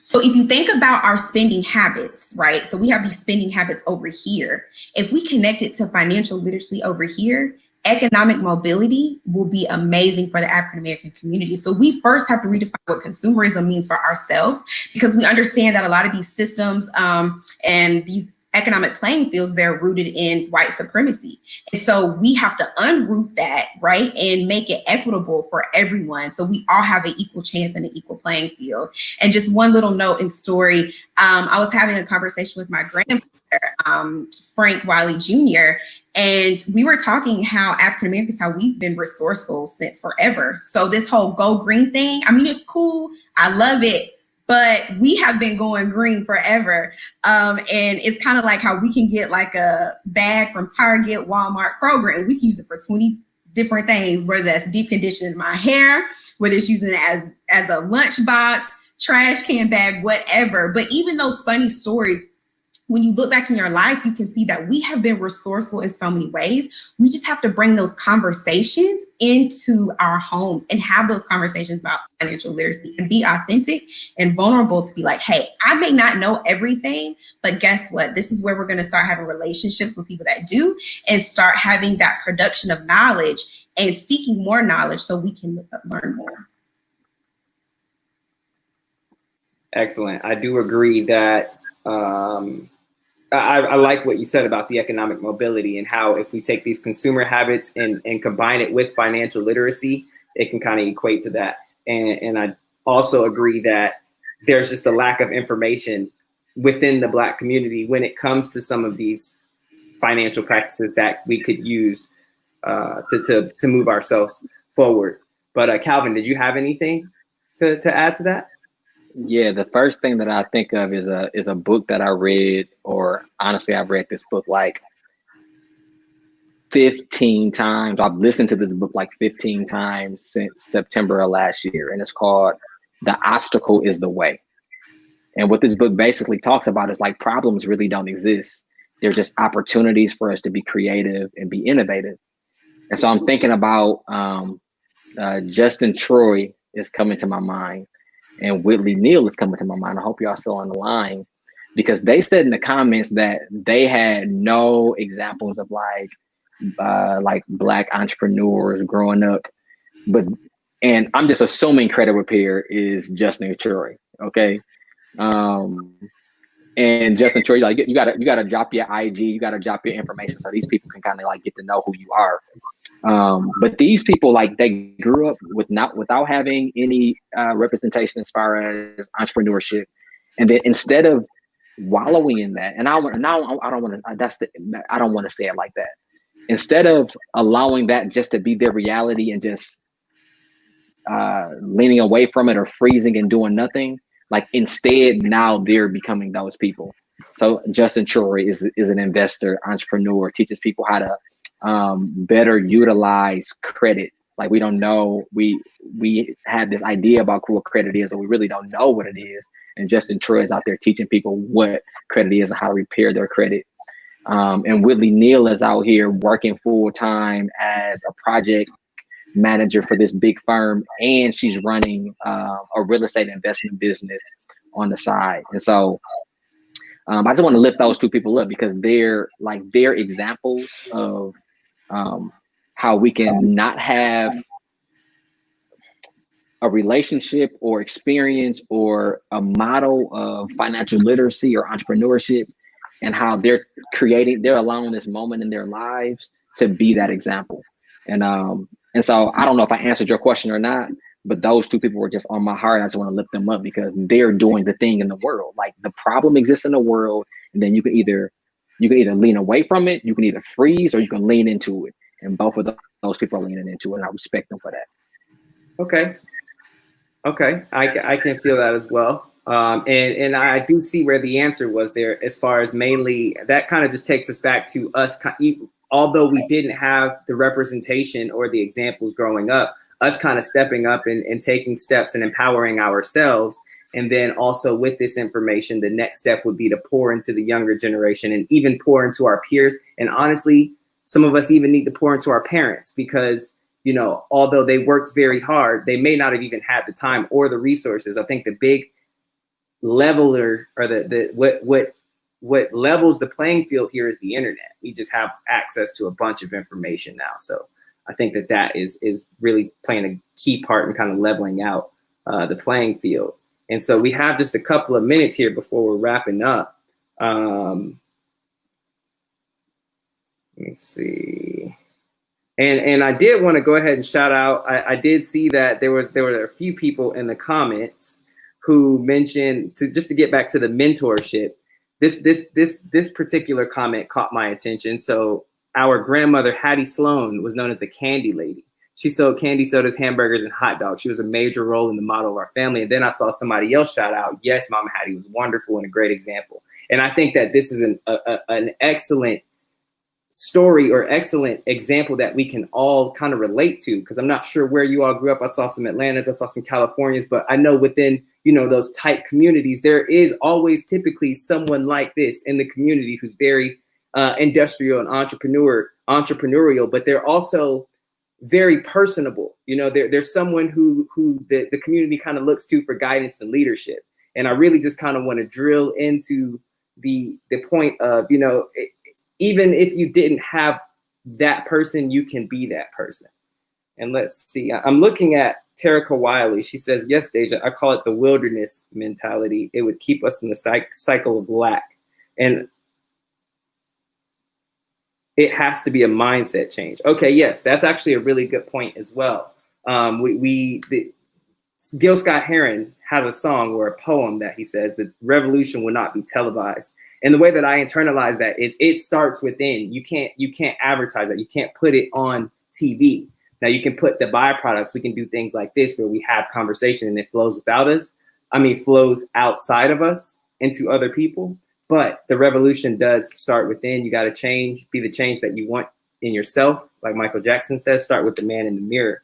S4: So if you think about our spending habits, right? So we have these spending habits over here. If we connect it to financial literacy over here, economic mobility will be amazing for the African American community. So we first have to redefine what consumerism means for ourselves, because we understand that a lot of these systems and these economic playing fields, they're rooted in white supremacy. And so we have to unroot that, right, and make it equitable for everyone. So we all have an equal chance and an equal playing field. And just one little note and story, I was having a conversation with my grandfather, Frank Wiley Jr., and we were talking how African Americans, how we've been resourceful since forever. So this whole go green thing, I mean, it's cool. I love it. But we have been going green forever. And it's kind of like how we can get like a bag from Target, Walmart, Kroger, and we can use it for 20 different things, whether that's deep conditioning my hair, whether it's using it as a lunchbox, trash can bag, whatever. But even those funny stories, when you look back in your life, you can see that we have been resourceful in so many ways. We just have to bring those conversations into our homes and have those conversations about financial literacy and be authentic and vulnerable to be like, hey, I may not know everything, but guess what? This is where we're going to start having relationships with people that do, and start having that production of knowledge and seeking more knowledge so we can learn more. Excellent.
S1: I do agree that I like what you said about the economic mobility and how if we take these consumer habits and combine it with financial literacy, it can kind of equate to that. And I also agree that there's just a lack of information within the Black community when it comes to some of these financial practices that we could use to move ourselves forward. But Calvin, did you have anything to add to that?
S3: Yeah, the first thing that I think of is a book that I read, or honestly, I've read this book like 15 times. I've listened to this book like 15 times since September of last year, and it's called The Obstacle is the Way. And what this book basically talks about is like problems really don't exist. They're just opportunities for us to be creative and be innovative. And so I'm thinking about Justin Troy is coming to my mind. And Whitley Neal is coming to my mind. I hope y'all still on the line, because they said in the comments that they had no examples of like Black entrepreneurs growing up. And I'm just assuming credit repair is Justin Troy, okay? And Justin Troy, like you gotta drop your IG, you gotta drop your information so these people can kind of like get to know who you are. But these people, like, they grew up without having any representation as far as entrepreneurship, and then instead of wallowing in that, and I don't want to say it like that. Instead of allowing that just to be their reality and just leaning away from it or freezing and doing nothing, like instead now they're becoming those people. So Justin Troy is an investor, entrepreneur, teaches people how to better utilize credit. Like, we don't know, we had this idea about what credit is, but we really don't know what it is. And Justin Troy is out there teaching people what credit is and how to repair their credit. And Whitley Neal is out here working full time as a project manager for this big firm, and she's running a real estate investment business on the side. And so I just want to lift those two people up because they're examples of how we can not have a relationship or experience or a model of financial literacy or entrepreneurship, and how they're allowing this moment in their lives to be that example. And so I don't know if I answered your question or not, but those two people were just on my heart. I just want to lift them up because they're doing the thing in the world. Like, the problem exists in the world, and then you can either lean away from it, you can either freeze, or you can lean into it. And both of those people are leaning into it, and I respect them for that.
S1: Okay, I can feel that as well. And I do see where the answer was there, as far as mainly that kind of just takes us back to us. Although we didn't have the representation or the examples growing up, us kind of stepping up and taking steps and empowering ourselves. And then also with this information, the next step would be to pour into the younger generation and even pour into our peers. And honestly, some of us even need to pour into our parents because, you know, although they worked very hard, they may not have even had the time or the resources. I think the big leveler, or what levels the playing field here is the internet. We just have access to a bunch of information now. So I think that is really playing a key part in kind of leveling out the playing field. And so we have just a couple of minutes here before we're wrapping up. Let me see. And I did want to go ahead and shout out. I did see that there were a few people in the comments who mentioned, to get back to the mentorship. This particular comment caught my attention. So our grandmother, Hattie Sloan, was known as the Candy Lady. She sold candy sodas, hamburgers, and hot dogs. She was a major role in the model of our family. And then I saw somebody else shout out, yes, Mama Hattie was wonderful and a great example. And I think that this is an excellent story or excellent example that we can all kind of relate to, because I'm not sure where you all grew up. I saw some Atlantas, I saw some Californias, but I know within, you know, those tight communities, there is always typically someone like this in the community who's very industrial and entrepreneurial, but they're also very personable. You know, there's someone who the community kind of looks to for guidance and leadership. And I really just kind of want to drill into the point of, you know, even if you didn't have that person, you can be that person. And let's see, I'm looking at Terica Wiley. She says, yes, Deja, I call it the wilderness mentality. It would keep us in the cycle of lack. And it has to be a mindset change. Okay, yes, that's actually a really good point as well. Gil Scott-Heron has a song or a poem that he says the revolution will not be televised. And the way that I internalize that is it starts within. You can't advertise that. You can't put it on TV. Now you can put the byproducts. We can do things like this where we have conversation and it flows without us. Flows outside of us into other people. But the revolution does start within. You got to change, be the change that you want in yourself. Like Michael Jackson says, start with the man in the mirror.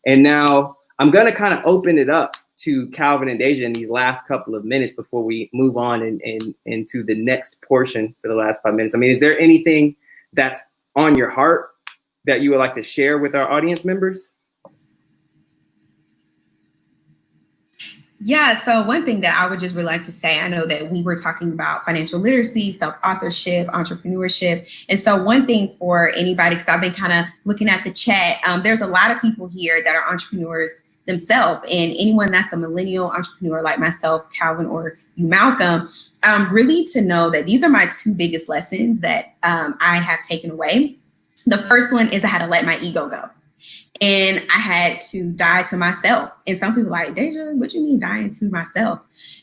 S1: And now I'm going to kind of open it up to Calvin and Deja in these last couple of minutes before we move on and into the next portion for the last 5 minutes. Is there anything that's on your heart that you would like to share with our audience members?
S4: Yeah, so one thing that I would just really like to say, I know that we were talking about financial literacy, self-authorship, entrepreneurship. And so one thing for anybody, because I've been kind of looking at the chat, there's a lot of people here that are entrepreneurs themselves. And anyone that's a millennial entrepreneur like myself, Calvin, or you, Malcolm, really to know that these are my two biggest lessons that I have taken away. The first one is I had to let my ego go. And I had to die to myself. And some people are like, Deja, what you mean dying to myself?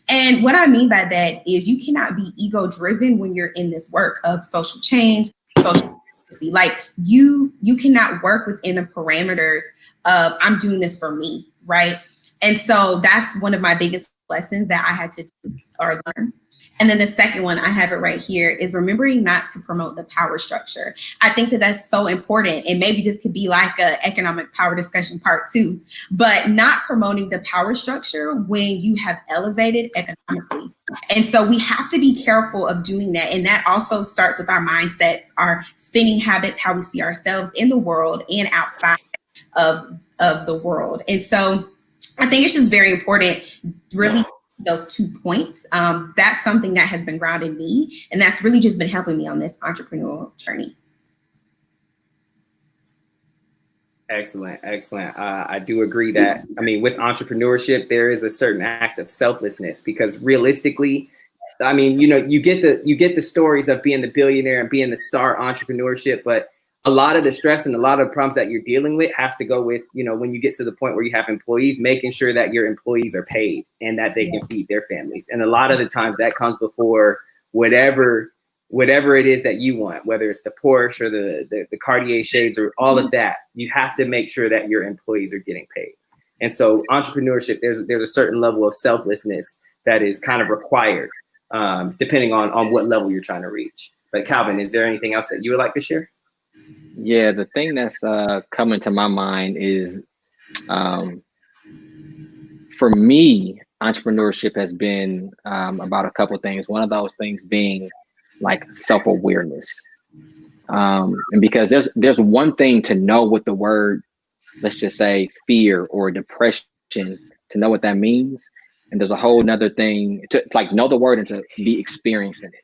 S4: And what I mean by that is you cannot be ego driven when you're in this work of social change, social advocacy. Like you cannot work within the parameters of I'm doing this for me, right? And so that's one of my biggest lessons that I had to do or learn. And then the second one, I have it right here, is remembering not to promote the power structure. I think that that's so important. And maybe this could be like an economic power discussion part 2, but not promoting the power structure when you have elevated economically. And so we have to be careful of doing that. And that also starts with our mindsets, our spending habits, how we see ourselves in the world and outside of the world. And so I think it's just very important, really, those 2 points. That's something that has been grounded me, and that's really just been helping me on this entrepreneurial journey.
S1: Excellent, excellent. I do agree that, I mean, with entrepreneurship, there is a certain act of selflessness, because realistically, I mean, you know, you get the stories of being the billionaire and being the star entrepreneurship, but a lot of the stress and a lot of the problems that you're dealing with has to go with, you know, when you get to the point where you have employees, making sure that your employees are paid and that they can feed their families. And a lot of the times that comes before whatever it is that you want, whether it's the Porsche or the Cartier shades or all of that. You have to make sure that your employees are getting paid. And so entrepreneurship, there's a certain level of selflessness that is kind of required, depending on what level you're trying to reach. But Calvin, is there anything else that you would like to share?
S3: Yeah, the thing that's coming to my mind is, for me, entrepreneurship has been about a couple of things. One of those things being like self-awareness, and because there's one thing to know what the word, let's just say fear or depression, to know what that means, and there's a whole nother thing to like know the word and to be experiencing it.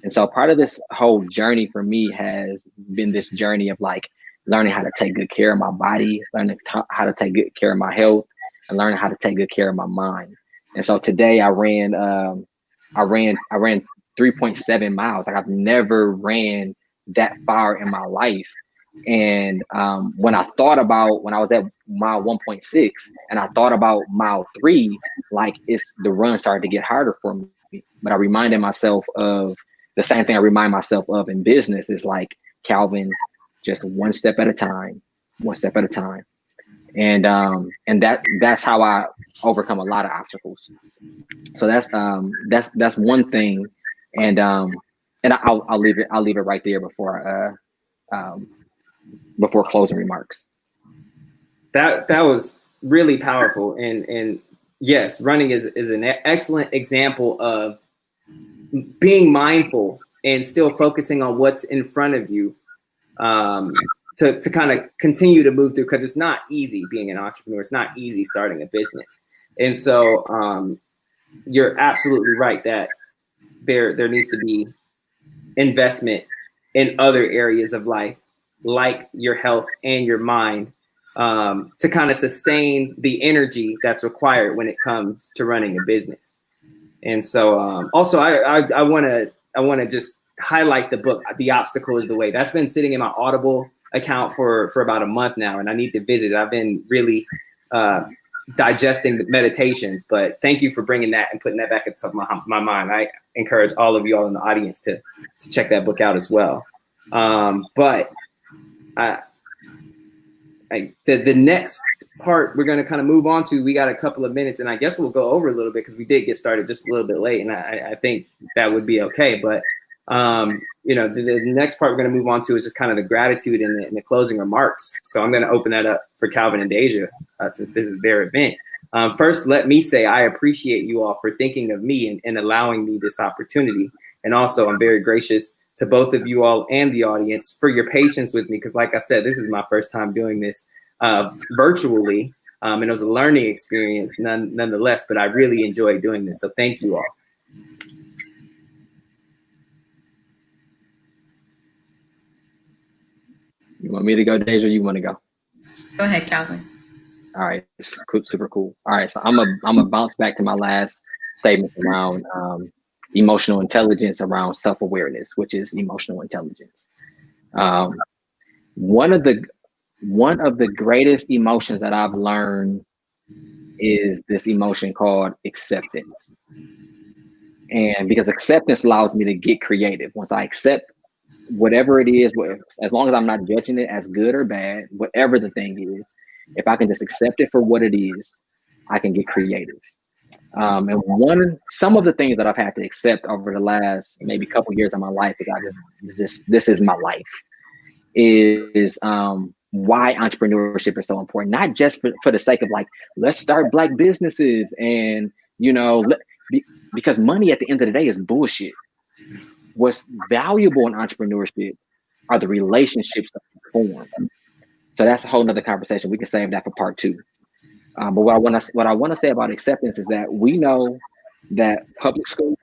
S3: And so part of this whole journey for me has been this journey of like learning how to take good care of my body, learning how to take good care of my health, and learning how to take good care of my mind. And so today I ran 3.7 miles. Like I've never ran that far in my life. And when I was at mile 1.6 and I thought about mile 3, like the run started to get harder for me. But I reminded myself of the same thing I remind myself of in business is like, Calvin, just one step at a time. And that's how I overcome a lot of obstacles. So that's one thing. And I'll leave it right there before closing remarks.
S1: That was really powerful. And yes, running is an excellent example of being mindful and still focusing on what's in front of you, to kind of continue to move through, because it's not easy being an entrepreneur. It's not easy starting a business. And so you're absolutely right that there needs to be investment in other areas of life, like your health and your mind, to kind of sustain the energy that's required when it comes to running a business. And so also I want to just highlight the book, The Obstacle is the Way. That's been sitting in my Audible account for about a month now, and I need to visit it. I've been really digesting the meditations, but thank you for bringing that and putting that back into my mind. I encourage all of you all in the audience to check that book out as well. But the next part we're going to kind of move on to, we got a couple of minutes, and I guess we'll go over a little bit because we did get started just a little bit late, and I think that would be okay. But you know, the next part we're going to move on to is just kind of the gratitude and the closing remarks. So I'm going to open that up for Calvin and Deja, since this is their event. First, let me say I appreciate you all for thinking of me and allowing me this opportunity. And also, I'm very gracious to both of you all and the audience for your patience with me, because like I said, this is my first time doing this virtually, and it was a learning experience nonetheless, but I really enjoyed doing this. So thank you all.
S3: You want me to go, Deja, or you want to go?
S4: Go ahead, Calvin.
S3: All right, super cool. All right, so I'm a bounce back to my last statement around emotional intelligence, around self-awareness, which is emotional intelligence. One of the greatest emotions that I've learned is this emotion called acceptance. And because acceptance allows me to get creative. Once I accept whatever it is, as long as I'm not judging it as good or bad, whatever the thing is, if I can just accept it for what it is, I can get creative. And some of the things that I've had to accept over the last maybe couple years of my life, because this is my life, is why entrepreneurship is so important. Not just for the sake of like, let's start Black businesses and, because money at the end of the day is bullshit. What's valuable in entrepreneurship are the relationships that you form. So that's a whole nother conversation. We can save that for part 2. But what I want to say about acceptance is that we know that public schools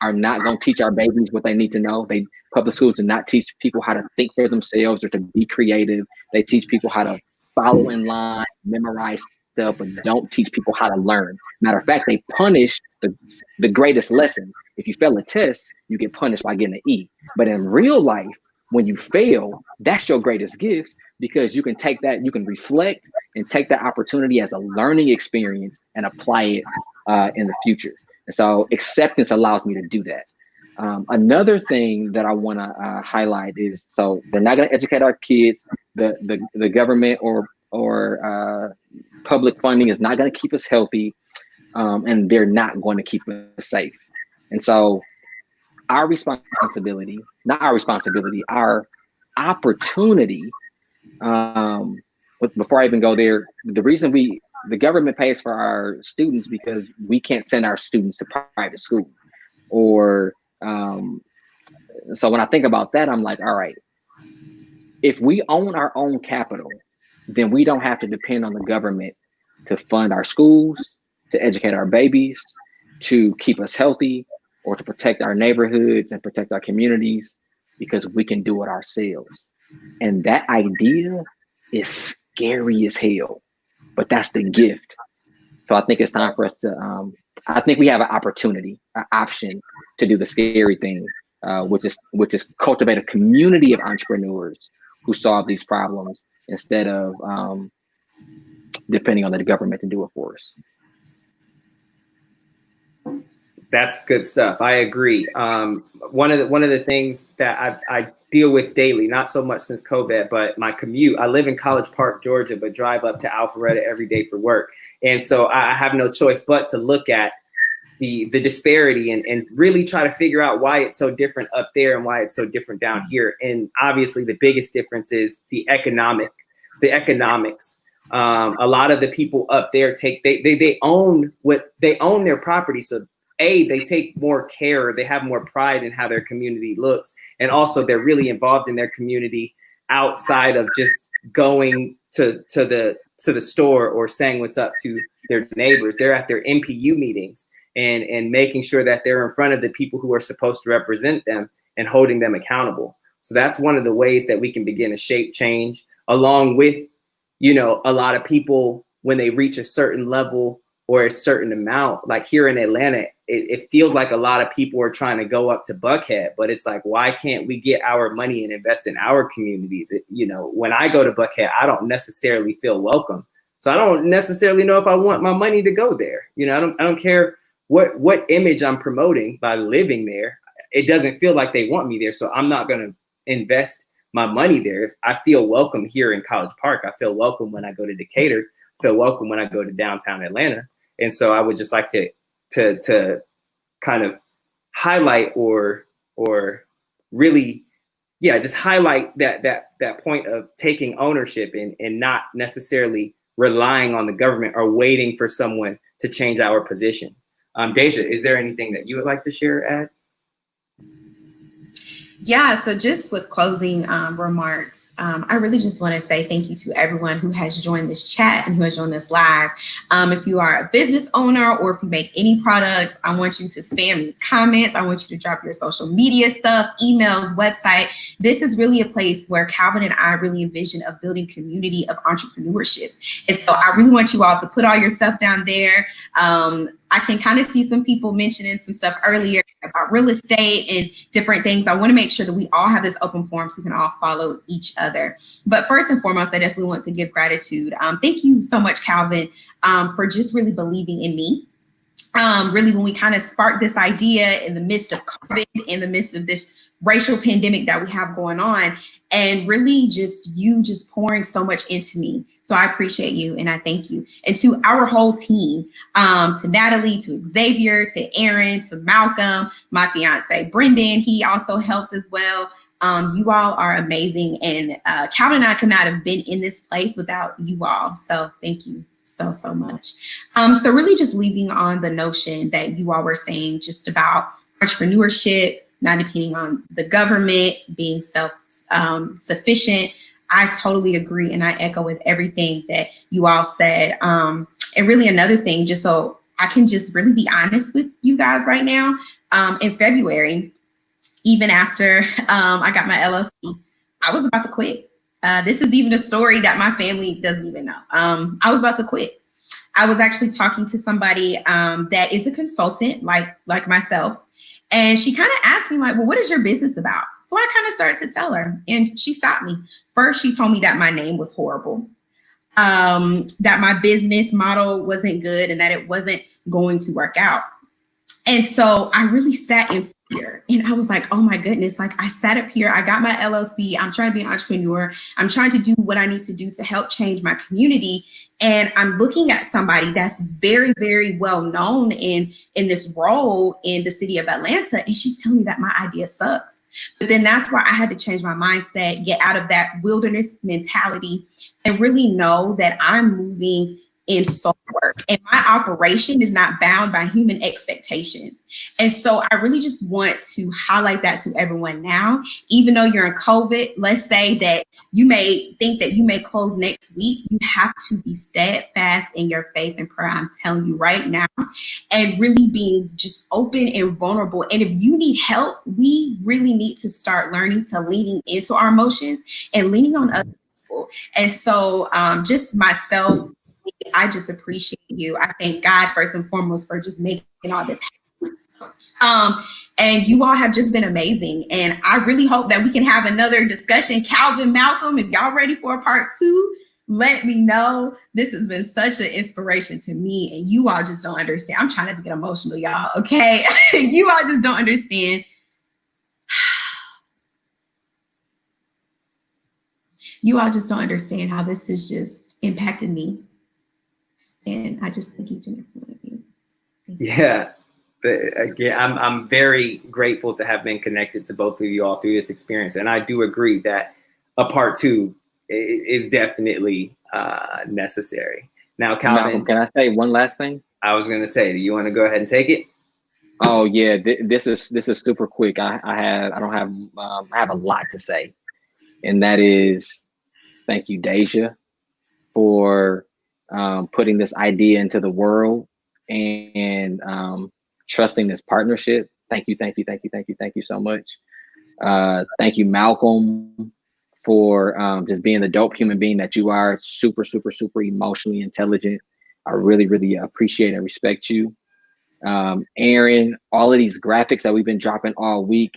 S3: are not going to teach our babies what they need to know. Public schools do not teach people how to think for themselves or to be creative. They teach people how to follow in line, memorize stuff, but don't teach people how to learn. Matter of fact, they punish the greatest lessons. If you fail a test, you get punished by getting an E. But in real life, when you fail, that's your greatest gift, because you can take that, you can reflect and take that opportunity as a learning experience and apply it in the future. And so acceptance allows me to do that. Another thing that I want to highlight is, so they're not going to educate our kids. The government or public funding is not going to keep us healthy, and they're not going to keep us safe. And so our opportunity, before I even go there, the reason the government pays for our students because we can't send our students to private school. Or so when I think about that, I'm like, all right, if we own our own capital, then we don't have to depend on the government to fund our schools, to educate our babies, to keep us healthy, or to protect our neighborhoods and protect our communities, because we can do it ourselves. And that idea is scary as hell, but that's the gift. So I think it's time for us to, I think we have an opportunity, an option to do the scary thing, which is cultivate a community of entrepreneurs who solve these problems instead of depending on the government to do it for us.
S1: That's good stuff. I agree. One of the things that I deal with daily, not so much since COVID, but my commute. I live in College Park, Georgia, but drive up to Alpharetta every day for work. And so I have no choice but to look at the disparity and really try to figure out why it's so different up there and why it's so different down here. And obviously the biggest difference is the economics. A lot of the people up there they own their property. So they take more care, they have more pride in how their community looks. And also they're really involved in their community outside of just going to the store or saying what's up to their neighbors. They're at their MPU meetings and making sure that they're in front of the people who are supposed to represent them and holding them accountable. So that's one of the ways that we can begin to shape change, along with, a lot of people, when they reach a certain level or a certain amount, like here in Atlanta, it feels like a lot of people are trying to go up to Buckhead, but it's like, why can't we get our money and invest in our communities? When I go to Buckhead, I don't necessarily feel welcome. So I don't necessarily know if I want my money to go there. I don't care what image I'm promoting by living there. It doesn't feel like they want me there. So I'm not going to invest my money there. If I feel welcome here in College Park, I feel welcome when I go to Decatur, feel welcome when I go to downtown Atlanta. And so I would just like to kind of highlight or really, just highlight that point of taking ownership and not necessarily relying on the government or waiting for someone to change our position. Deja, is there anything that you would like to share, Ad?
S4: Yeah, so just with closing remarks, I really just want to say thank you to everyone who has joined this chat and who has joined this live. If you are a business owner or if you make any products, I want you to spam these comments. I want you to drop your social media stuff, emails, website. This is really a place where Calvin and I really envision of building community of entrepreneurships. And so I really want you all to put all your stuff down there. I can kind of see some people mentioning some stuff earlier about real estate and different things. I want to make sure that we all have this open forum so we can all follow each other. But first and foremost, I definitely want to give gratitude. Thank you so much, Calvin, for just really believing in me. Really, when we kind of sparked this idea in the midst of COVID, in the midst of this racial pandemic that we have going on, and really just you just pouring so much into me. So I appreciate you and I thank you. And to our whole team, to Natalie, to Xavier, to Aaron, to Malcolm, my fiance, Brendan, he also helped as well. You all are amazing. And Calvin and I could not have been in this place without you all. So thank you so much. So really just leaving on the notion that you all were saying just about entrepreneurship, not depending on the government, being self-sufficient. I totally agree and I echo with everything that you all said. And really another thing, just so I can just really be honest with you guys right now, in February, even after I got my LLC, I was about to quit. This is even a story that my family doesn't even know. I was about to quit. I was actually talking to somebody that is a consultant like myself. And she kind of asked me like, well, what is your business about? So I kind of started to tell her and she stopped me. First, she told me that my name was horrible, that my business model wasn't good and that it wasn't going to work out. And so I really sat in fear and I was like, oh my goodness, like I sat up here, I got my LLC, I'm trying to be an entrepreneur. I'm trying to do what I need to do to help change my community. And I'm looking at somebody that's very, very well known in this role in the city of Atlanta. And she's telling me that my idea sucks. But then that's why I had to change my mindset, get out of that wilderness mentality and really know that I'm moving in soul work and my operation is not bound by human expectations. And so I really just want to highlight that to everyone now, even though you're in COVID, let's say that you may think that you may close next week, you have to be steadfast in your faith and prayer. I'm telling you right now, and really being just open and vulnerable. And if you need help, we really need to start learning to leaning into our emotions and leaning on other people. And so just myself, I just appreciate you. I thank God first and foremost for just making all this happen. And you all have just been amazing. And I really hope that we can have another discussion. Calvin, Malcolm, if y'all ready for a part 2, let me know. This has been such an inspiration to me. And you all just don't understand. I'm trying not to get emotional, y'all. Okay. You all just don't understand. You all just don't understand how this has just impacted me. And I just thank each and every one of you.
S1: Yeah. Again, I'm very grateful to have been connected to both of you all through this experience. And I do agree that a part 2 is definitely necessary. Now, Calvin,
S3: Malcolm, can I say one last thing?
S1: I was going to say, do you want to go ahead and take it?
S3: Oh yeah, this is super quick. I have a lot to say, and that is thank you, Deja, for putting this idea into the world and trusting this partnership. Thank you so much. Thank you, Malcolm, for just being the dope human being that you are. Super emotionally intelligent. I really appreciate and respect you. Aaron, all of these graphics that we've been dropping all week,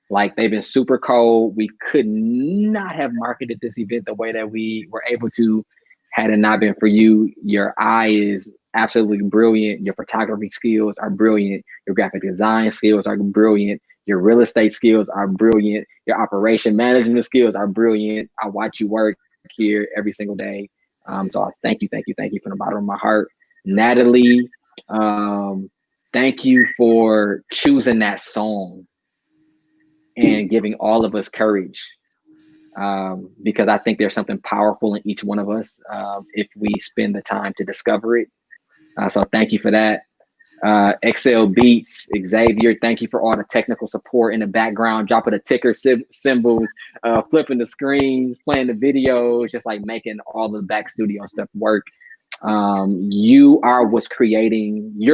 S3: like they've been super cold. We could not have marketed this event the way that we were able to had it not been for you. Your eye is absolutely brilliant. Your photography skills are brilliant. Your graphic design skills are brilliant. Your real estate skills are brilliant. Your operation management skills are brilliant. I watch you work here every single day. So I thank you from the bottom of my heart. Natalie, thank you for choosing that song and giving all of us courage, because I think there's something powerful in each one of us if we spend the time to discover it. So thank you for that. Excel Beats, Xavier, thank you for all the technical support in the background, dropping the ticker symbols, flipping the screens, playing the videos, just like making all the back studio stuff work. You're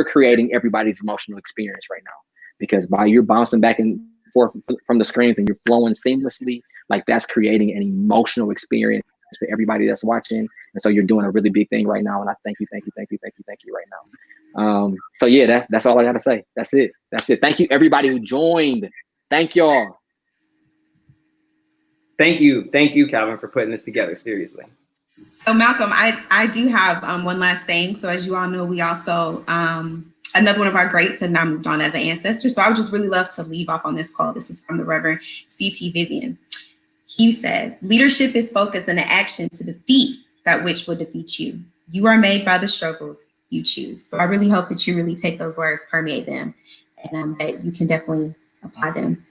S3: creating everybody's emotional experience right now, because by you're bouncing back and forth from the screens and you're flowing seamlessly, like that's creating an emotional experience for everybody that's watching. And so you're doing a really big thing right now. And I thank you right now. So yeah, that's all I gotta say. That's it. Thank you everybody who joined. Thank y'all.
S1: Thank you, Calvin, for putting this together. Seriously.
S4: So Malcolm, I do have one last thing. So as you all know, we also another one of our greats has now moved on as an ancestor. So I would just really love to leave off on this call. This is from the Reverend C.T. Vivian. He says, leadership is focused on the action to defeat that which will defeat you. You are made by the struggles you choose. So I really hope that you really take those words, permeate them, and that you can definitely apply them